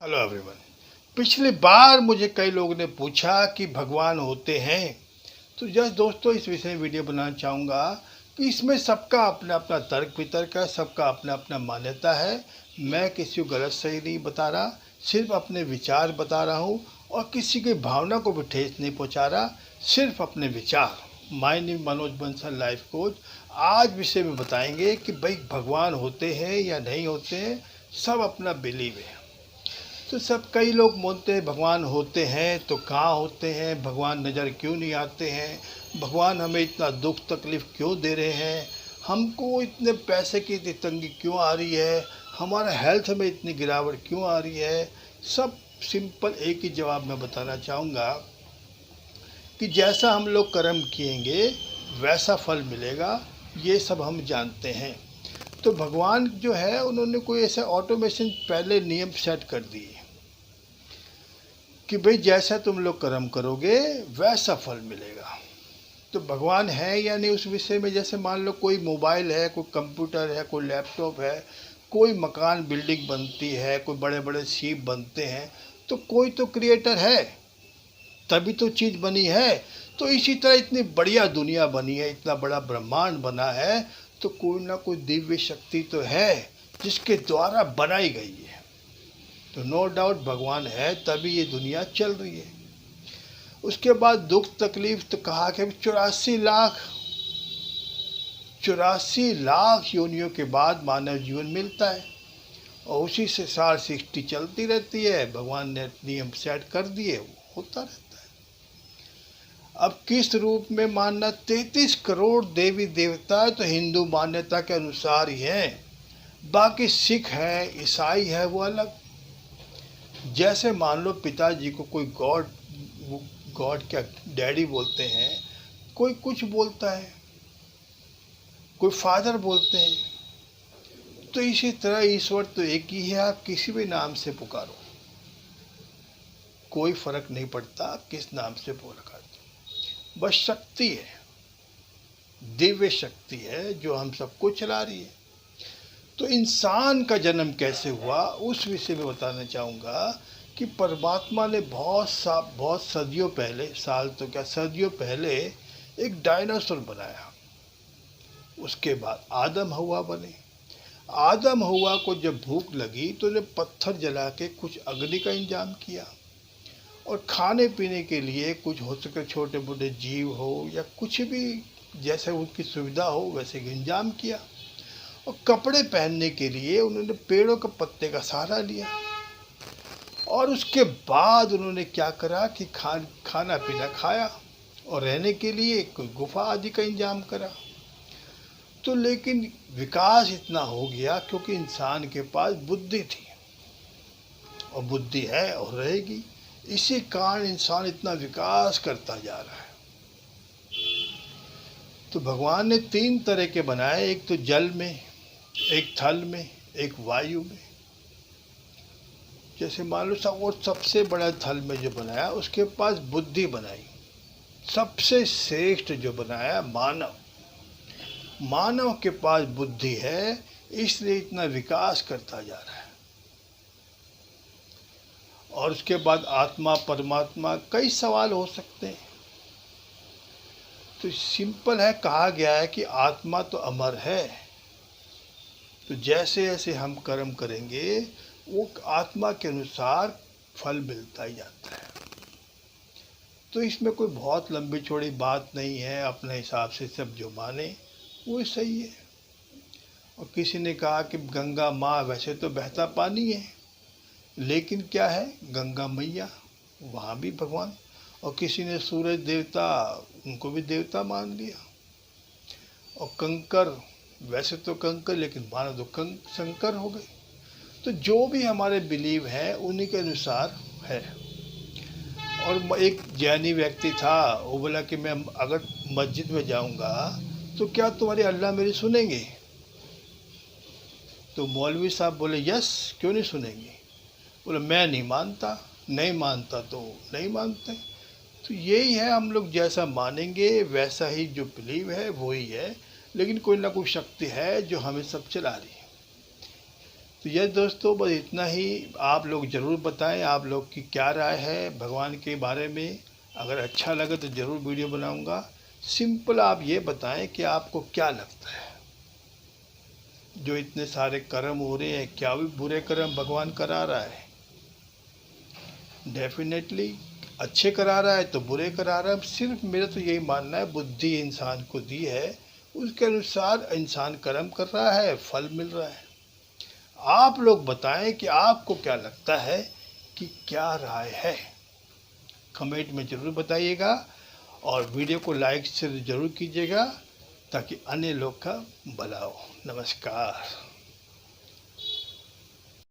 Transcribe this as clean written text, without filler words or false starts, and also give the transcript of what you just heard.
Hello everyone. पिछली बार मुझे कई लोगों ने पूछा कि भगवान होते हैं, तो जस्ट दोस्तों इस विषय में वीडियो बनाना चाहूँगा कि इसमें सबका अपना अपना तर्क वितर्क है, सबका अपना अपना मान्यता है। मैं किसी को गलत सही नहीं बता रहा, सिर्फ अपने विचार बता रहा हूँ और किसी की भावना को भी ठेस नहीं पहुँचा रहा, सिर्फ अपने विचार। My name Manoj Bansal, life coach. आज विषय में बताएंगे कि भाई भगवान होते हैं या नहीं होते हैं, सब अपना बिलीव है। तो सब कई लोग बोलते हैं भगवान होते हैं तो कहाँ होते हैं, भगवान नज़र क्यों नहीं आते हैं, भगवान हमें इतना दुख तकलीफ़ क्यों दे रहे हैं, हमको इतने पैसे की इतनी तंगी क्यों आ रही है, हमारा हेल्थ में इतनी गिरावट क्यों आ रही है। सब सिंपल एक ही जवाब मैं बताना चाहूँगा कि जैसा हम लोग कर्म किएंगे वैसा फल मिलेगा, ये सब हम जानते हैं। तो भगवान जो है उन्होंने कोई ऐसा ऑटोमेशन पहले नियम सेट कर दिए कि भाई जैसा तुम लोग कर्म करोगे वैसा फल मिलेगा। तो भगवान है या नहीं उस विषय में, जैसे मान लो कोई मोबाइल है, कोई कंप्यूटर है, कोई लैपटॉप है, कोई मकान बिल्डिंग बनती है, कोई बड़े बड़े शिप बनते हैं, तो कोई तो क्रिएटर है, तभी तो चीज़ बनी है। तो इसी तरह इतनी बढ़िया दुनिया बनी है, इतना बड़ा ब्रह्मांड बना है, तो कोई ना कोई दिव्य शक्ति तो है जिसके द्वारा बनाई गई है। तो नो डाउट भगवान है, तभी ये दुनिया चल रही है। उसके बाद दुख तकलीफ तो कहा कि 84 लाख योनियों के बाद मानव जीवन मिलता है और उसी से सार सृष्टि चलती रहती है। भगवान ने नियम सेट कर दिए, वो होता रहता है। अब किस रूप में मानना, 33 करोड़ देवी देवता तो हिंदू मान्यता के अनुसार ही हैं, बाकी सिख है, ईसाई है, वो अलग। जैसे मान लो पिताजी को कोई गॉड, गॉड क्या डैडी बोलते हैं, कोई कुछ बोलता है, कोई फादर बोलते हैं, तो इसी तरह ईश्वर तो एक ही है, आप किसी भी नाम से पुकारो, कोई फर्क नहीं पड़ता आप किस नाम से पुकारो। बस शक्ति है, दिव्य शक्ति है जो हम सबको चला रही है। तो इंसान का जन्म कैसे हुआ उस विषय में बताना चाहूँगा कि परमात्मा ने बहुत सदियों पहले, साल तो क्या सदियों पहले, एक डायनासोर बनाया। उसके बाद आदम हवा बने। आदम हवा को जब भूख लगी तो उन्हें पत्थर जला के कुछ अग्नि का इंतजाम किया और खाने पीने के लिए कुछ हो सके छोटे मोटे जीव हो या कुछ भी जैसे उनकी सुविधा हो वैसे इंतजाम किया। और कपड़े पहनने के लिए उन्होंने पेड़ों के पत्ते का सहारा लिया। और उसके बाद उन्होंने क्या करा कि खाना पीना खाया और रहने के लिए कोई गुफा आदि का इंतजाम करा। तो लेकिन विकास इतना हो गया क्योंकि इंसान के पास बुद्धि थी और बुद्धि है और रहेगी, इसी कारण इंसान इतना विकास करता जा रहा है। तो भगवान ने 3 तरह के बनाए, एक तो जल में, एक थल में, एक वायु में। जैसे मान लो सब, वो सबसे बड़ा थल में जो बनाया उसके पास बुद्धि बनाई। सबसे श्रेष्ठ जो बनाया मानव, मानव के पास बुद्धि है, इसलिए इतना विकास करता जा रहा है। और उसके बाद आत्मा परमात्मा कई सवाल हो सकते हैं। तो सिंपल है, कहा गया है कि आत्मा तो अमर है। तो जैसे जैसे हम कर्म करेंगे वो आत्मा के अनुसार फल मिलता ही जाता है। तो इसमें कोई बहुत लंबी चौड़ी बात नहीं है, अपने हिसाब से सब जो माने वो सही है। और किसी ने कहा कि गंगा माँ, वैसे तो बहता पानी है, लेकिन क्या है, गंगा मैया, वहाँ भी भगवान। और किसी ने सूरज देवता, उनको भी देवता मान लिया। और कंकर, वैसे तो कंकर, लेकिन मानो तो शंकर हो गए। तो जो भी हमारे बिलीव है उन्हीं के अनुसार है। और एक जैनी व्यक्ति था, वो बोला कि मैं अगर मस्जिद में जाऊंगा तो क्या तुम्हारे अल्लाह मेरी सुनेंगे। तो मौलवी साहब बोले यस, क्यों नहीं सुनेंगे। बोले मैं नहीं मानता, नहीं मानता तो नहीं मानते। तो यही है, हम लोग जैसा मानेंगे वैसा ही जो बिलीव है वही है, लेकिन कोई ना कोई शक्ति है जो हमें सब चला रही है। तो यह दोस्तों बस इतना ही। आप लोग ज़रूर बताएं आप लोग की क्या राय है भगवान के बारे में। अगर अच्छा लगे तो ज़रूर वीडियो बनाऊंगा। सिंपल आप ये बताएं कि आपको क्या लगता है, जो इतने सारे कर्म हो रहे हैं क्या भी बुरे कर्म भगवान करा रहा है? डेफिनेटली अच्छे करा रहा है तो बुरे करा रहा है। सिर्फ मेरा तो यही मानना है, बुद्धि इंसान को दी है, उसके अनुसार इंसान कर्म कर रहा है, फल मिल रहा है। आप लोग बताएं कि आपको क्या लगता है, कि क्या राय है, कमेंट में ज़रूर बताइएगा। और वीडियो को लाइक से ज़रूर कीजिएगा ताकि अन्य लोग का भला हो। नमस्कार।